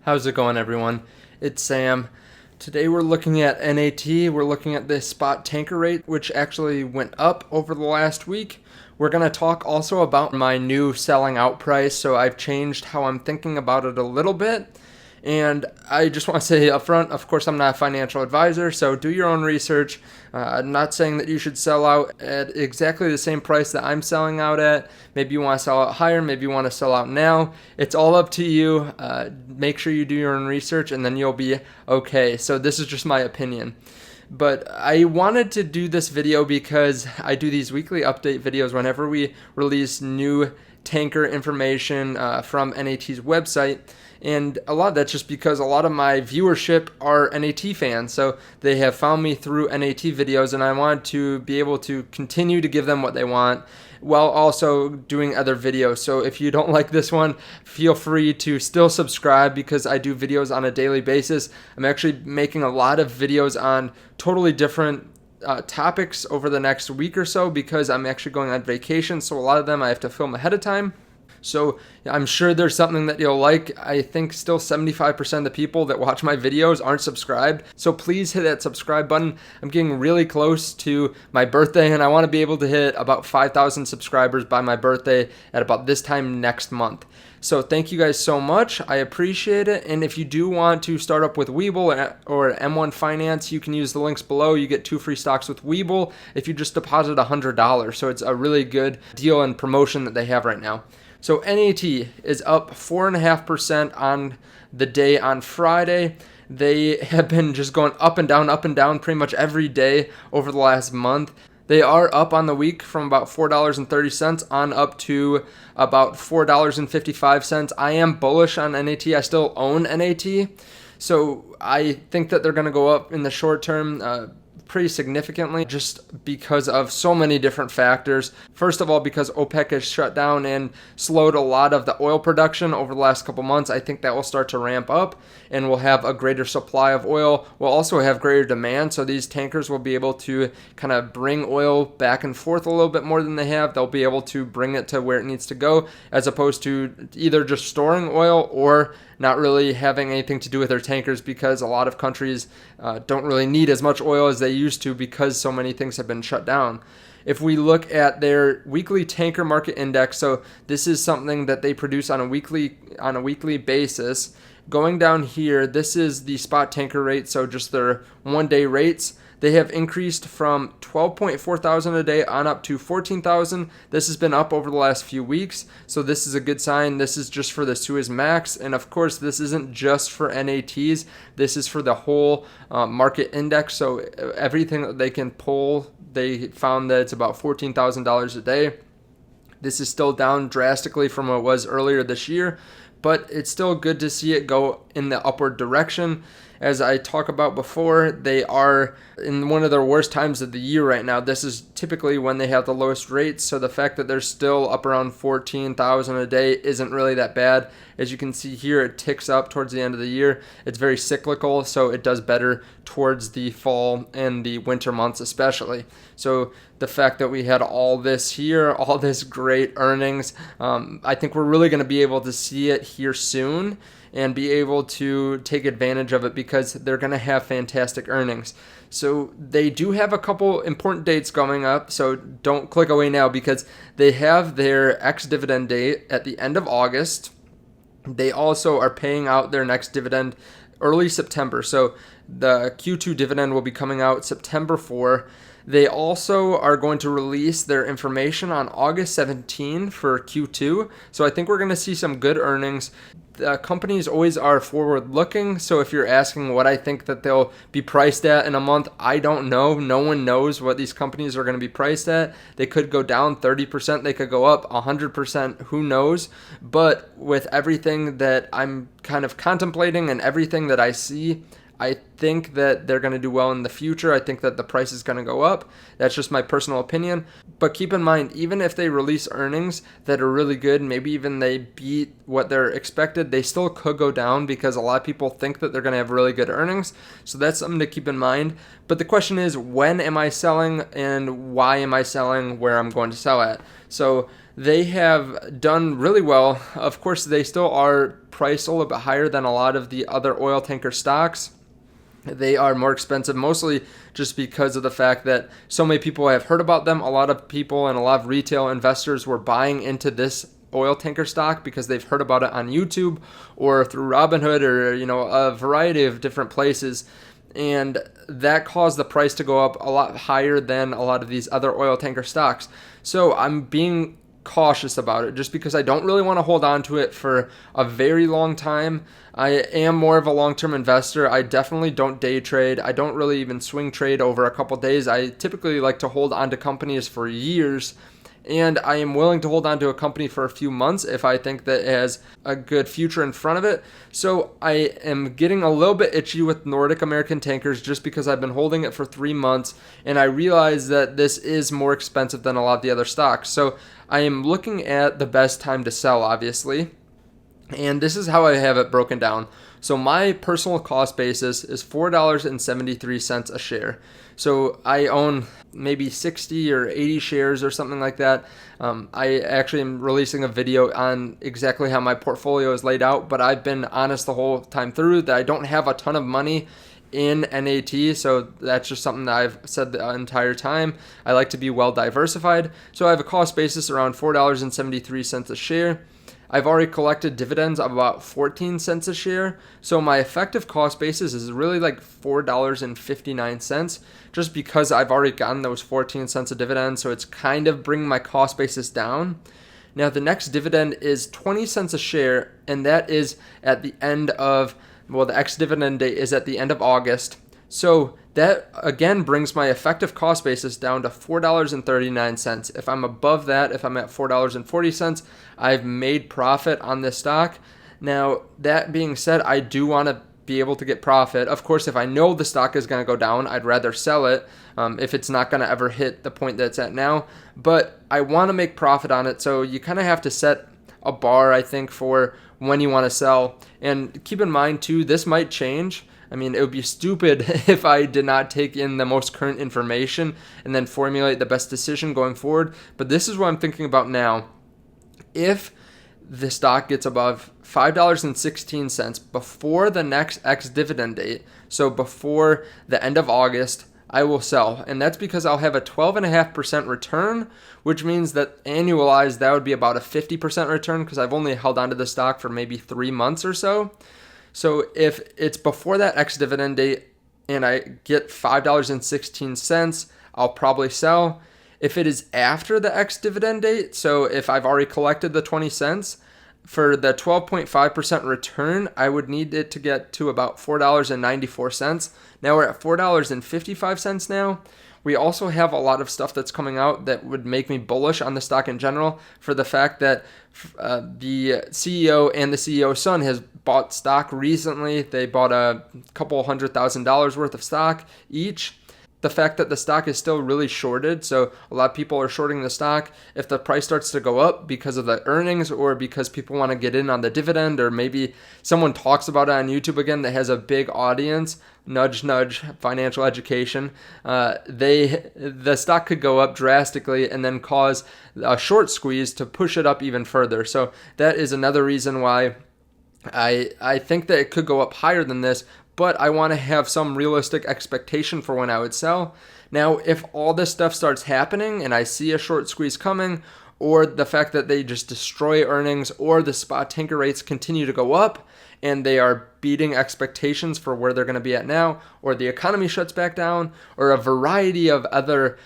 How's it going, everyone? It's Sam. Today we're looking at NAT. We're looking at the spot tanker rate, which actually went up over the last week. We're going to talk also about my new selling out price. So I've changed how I'm thinking about it a little bit. And I just want to say up front, of course, I'm not a financial advisor, so do your own research. I'm not saying that you should sell out at exactly the same price that I'm selling out at. Maybe you want to sell out higher, maybe you want to sell out now. It's all up to you. Make sure you do your own research, and then you'll be okay. So this is just my opinion. But I wanted to do this video because I do these weekly update videos whenever we release new tanker information from NAT's website. And a lot of that's just because a lot of my viewership are NAT fans. So they have found me through NAT videos, and I want to be able to continue to give them what they want while also doing other videos. So if you don't like this one, feel free to still subscribe because I do videos on a daily basis. I'm actually making a lot of videos on totally different topics over the next week or so because I'm actually going on vacation. So a lot of them I have to film ahead of time. So I'm sure there's something that you'll like. I think still 75% of the people that watch my videos aren't subscribed. So please hit that subscribe button. I'm getting really close to my birthday, and I want to be able to hit about 5,000 subscribers by my birthday at about this time next month. So thank you guys so much. I appreciate it. And if you do want to start up with Webull or M1 Finance, you can use the links below. You get 2 free stocks with Webull if you just deposit $100. So it's a really good deal and promotion that they have right now. So NAT is up 4.5% on the day on Friday. They have been just going up and down pretty much every day over the last month. They are up on the week from about $4.30 on up to about $4.55. I am bullish on NAT. I still own NAT. So I think that they're going to go up in the short term pretty significantly just because of so many different factors. First of all, because OPEC has shut down and slowed a lot of the oil production over the last couple months. I think that will start to ramp up and we'll have a greater supply of oil. We'll also have greater demand, so these tankers will be able to kind of bring oil back and forth a little bit more than they have. They'll be able to bring it to where it needs to go, as opposed to either just storing oil or not really having anything to do with their tankers, because a lot of countries don't really need as much oil as they used to because so many things have been shut down. If we look at their weekly tanker market index, so this is something that they produce on a weekly basis. Going down here, this is the spot tanker rate, so just their one-day rates. They have increased from 12.4 thousand a day on up to 14,000. This has been up over the last few weeks, so this is a good sign. This is just for the Suezmax, and of course, this isn't just for NATs. This is for the whole market index, so everything that they can pull, they found that it's about $14,000 a day. This is still down drastically from what it was earlier this year, but it's still good to see it go in the upward direction. As I talked about before, they are in one of their worst times of the year right now. This is typically when they have the lowest rates, so the fact that they're still up around 14,000 a day isn't really that bad. As you can see here, it ticks up towards the end of the year. It's very cyclical, so it does better towards the fall and the winter months especially. So the fact that we had all this here, all this great earnings, I think we're really going to be able to see it here soon and be able to take advantage of it because they're going to have fantastic earnings. So they do have a couple important dates coming up, so don't click away now because they have their ex-dividend date at the end of August. They also are paying out their next dividend early September, so the Q2 dividend will be coming out September 4. They also are going to release their information on August 17 for Q2, so I think we're going to see some good earnings. The companies always are forward-looking, so if you're asking what I think that they'll be priced at in a month, I don't know. No one knows what these companies are going to be priced at. They could go down 30%, they could go up 100%, who knows? But with everything that I'm kind of contemplating and everything that I see, I think that they're going to do well in the future. I think that the price is going to go up. That's just my personal opinion. But keep in mind, even if they release earnings that are really good, maybe even they beat what they're expected, they still could go down because a lot of people think that they're going to have really good earnings. So that's something to keep in mind. But the question is, when am I selling and why am I selling where I'm going to sell at? So they have done really well. Of course, they still are priced a little bit higher than a lot of the other oil tanker stocks. They are more expensive, mostly just because of the fact that so many people have heard about them. A lot of people and a lot of retail investors were buying into this oil tanker stock because they've heard about it on YouTube or through Robinhood or a variety of different places. And that caused the price to go up a lot higher than a lot of these other oil tanker stocks. So I'm being cautious about it just because I don't really want to hold on to it for a very long time. I am more of a long-term investor. I definitely don't day trade. I don't really even swing trade over a couple days. I typically like to hold on to companies for years, and I am willing to hold on to a company for a few months if I think that it has a good future in front of it. So I am getting a little bit itchy with Nordic American Tankers just because I've been holding it for 3 months, and I realize that this is more expensive than a lot of the other stocks. So I am looking at the best time to sell, obviously, and this is how I have it broken down. So my personal cost basis is $4.73 a share. So I own maybe 60 or 80 shares or something like that. I actually am releasing a video on exactly how my portfolio is laid out, but I've been honest the whole time through that I don't have a ton of money in NAT, so that's just something that I've said the entire time. I like to be well diversified, so I have a cost basis around $4.73 a share. I've already collected dividends of about 14 cents a share, so my effective cost basis is really like $4.59, just because I've already gotten those 14 cents of dividends, so it's kind of bringing my cost basis down. Now the next dividend is 20 cents a share, and that is at the end of, the ex-dividend date is at the end of August. So that again brings my effective cost basis down to $4.39. If I'm above that, if I'm at $4.40, I've made profit on this stock. Now, that being said, I do want to be able to get profit. Of course, if I know the stock is going to go down, I'd rather sell it if it's not going to ever hit the point that it's at now. But I want to make profit on it, so you kind of have to set a bar, I think, for when you want to sell. And keep in mind, too, this might change. I mean, it would be stupid if I did not take in the most current information and then formulate the best decision going forward. But this is what I'm thinking about now. If the stock gets above $5.16 before the next ex-dividend date, so before the end of August, I will sell. And that's because I'll have a 12.5% return, which means that annualized, that would be about a 50% return because I've only held onto the stock for maybe 3 months or so. So if it's before that ex-dividend date and I get $5.16, I'll probably sell. If it is after the ex-dividend date, so if I've already collected the 20 cents, for the 12.5% return, I would need it to get to about $4.94. Now we're at $4.55 now. We also have a lot of stuff that's coming out that would make me bullish on the stock in general, for the fact that the CEO and the CEO's son has bought stock recently. They bought a couple $100,000 worth of stock each. The fact that the stock is still really shorted, so a lot of people are shorting the stock. If the price starts to go up because of the earnings or because people want to get in on the dividend, or maybe someone talks about it on YouTube again that has a big audience, nudge, nudge, financial education, the stock could go up drastically and then cause a short squeeze to push it up even further. So that is another reason why I think that it could go up higher than this, but I want to have some realistic expectation for when I would sell. Now, if all this stuff starts happening and I see a short squeeze coming, or the fact that they just destroy earnings, or the spot tanker rates continue to go up and they are beating expectations for where they're going to be at now, or the economy shuts back down, or a variety of other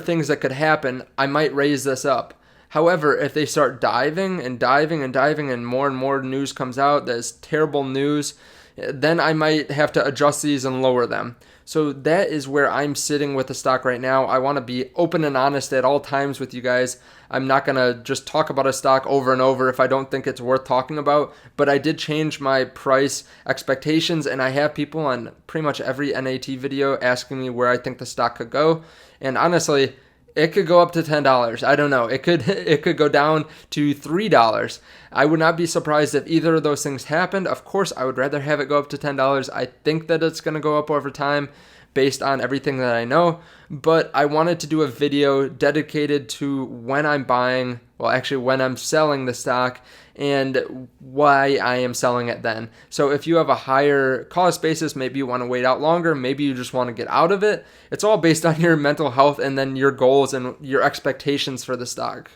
things that could happen, I might raise this up. However, if they start diving and more news comes out that is terrible news, then I might have to adjust these and lower them. So that is where I'm sitting with the stock right now. I want to be open and honest at all times with you guys. I'm not going to just talk about a stock over and over if I don't think it's worth talking about. But I did change my price expectations, and I have people on pretty much every NAT video asking me where I think the stock could go. And honestly, it could go up to $10. I don't know. It could go down to $3. I would not be surprised if either of those things happened. Of course, I would rather have it go up to $10. I think that it's going to go up over time based on everything that I know. But I wanted to do a video dedicated to when I'm buying well, actually when I'm selling the stock and why I am selling it then. So if you have a higher cost basis, maybe you want to wait out longer, maybe you just want to get out of it. It's all based on your mental health and then your goals and your expectations for the stock.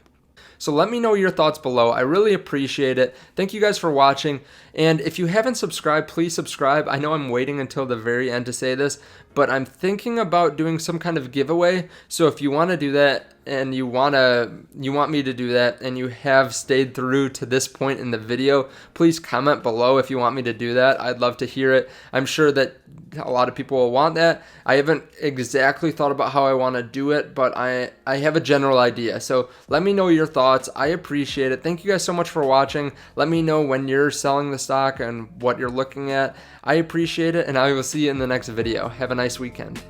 So let me know your thoughts below. I really appreciate it. Thank you guys for watching. And if you haven't subscribed, please subscribe. I know I'm waiting until the very end to say this, but I'm thinking about doing some kind of giveaway. So if you want to do that and you want me to do that and you have stayed through to this point in the video, please comment below if you want me to do that. I'd love to hear it. I'm sure that a lot of people will want that. I haven't exactly thought about how I want to do it, but I have a general idea. So let me know your thoughts. I appreciate it. Thank you guys so much for watching. Let me know when you're selling the stock and what you're looking at. I appreciate it, and I will see you in the next video. Have a nice weekend.